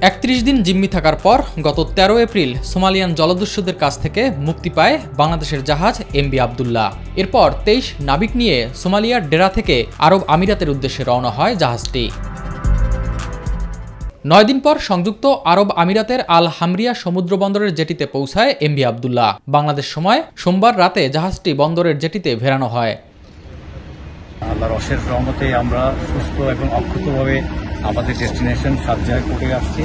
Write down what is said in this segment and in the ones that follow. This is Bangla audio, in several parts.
31 দিন জিম্মি থাকার পর গত 13 এপ্রিল সোমালিয়ান জলদস্যুদের কাছ থেকে মুক্তি পায় বাংলাদেশের জাহাজ এমভি আবদুল্লাহ। এরপর 23 নাবিক নিয়ে সোমালিয়ার ডেরা থেকে আরব আমিরাতের উদ্দেশ্যে রওনা হয় জাহাজটি। 9 দিন পর সংযুক্ত আরব আমিরাতের আল হামরিয়া সমুদ্র বন্দরের জেটিতে পৌঁছায় এমভি আবদুল্লাহ। বাংলাদেশ সময় সোমবার রাতে জাহাজটি বন্দরের জেটিতে ভেড়ানো হয়। আল্লাহর অশেষ রহমতে আমরা সুস্থ এবং অক্ষতভাবে আমাদের ডেস্টিনেশন সাবজেক্ট করে আসছি।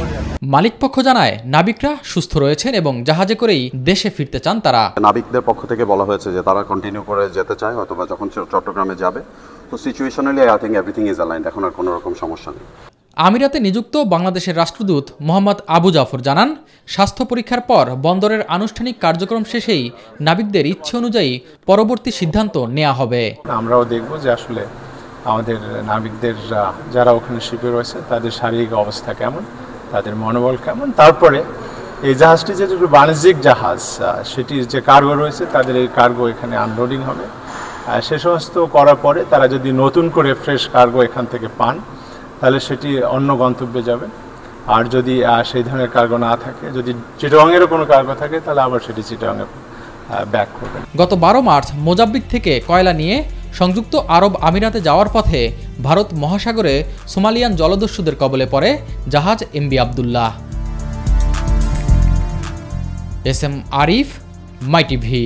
মালিকপক্ষ জানায় নাবিকরা সুস্থ রয়েছেন এবং জাহাজে করেই দেশে ফিরতে চান তারা। নাবিকদের পক্ষ থেকে বলা হয়েছে যে তারা কন্টিনিউ করে যেতে চায়, অথবা যখন চট্টগ্রামে যাবে। তো situationally I think everything is aligned, এখন আর কোনো রকম সমস্যা নেই। আমিরাতে নিযুক্ত বাংলাদেশের রাষ্ট্রদূত মোহাম্মদ আবু জাফর জানান, স্বাস্থ্য পরীক্ষার পর বন্দরের আনুষ্ঠানিক কার্যক্রম শেষেই নাবিকদের ইচ্ছে অনুযায়ী পরবর্তী সিদ্ধান্ত নেওয়া হবে। আমরাও দেখব যে আসলে আমাদের নাবিকদের যারা ওখানে শিপে রয়েছে তাদের শারীরিক অবস্থা কেমন, তাদের মনোবল কেমন। তারপরে এই জাহাজটি যেহেতু বাণিজ্যিক জাহাজ, সেটির যে কার্গো রয়েছে তাদের এই কার্গো এখানে আনলোডিং হবে। সে সমস্ত করার পরে তারা যদি নতুন করে ফ্রেশ কার্গো এখান থেকে পান তাহলে সেটি অন্য গন্তব্যে যাবে। আর যদি সেই ধরনের কার্গো না থাকে, যদি চিটাগংয়েরও কোনো কার্গো থাকে, তাহলে আবার সেটি চিটাগংয়ে ব্যাক করবে। গত 12 মার্চ মোজাম্বিক থেকে কয়লা নিয়ে সংযুক্ত আরব আমিরাতে যাওয়ার পথে ভারত মহাসাগরে সোমালিয়ান জলদস্যুদের কবলে পড়ে জাহাজ MV Abdullah. S M Arif, my TV.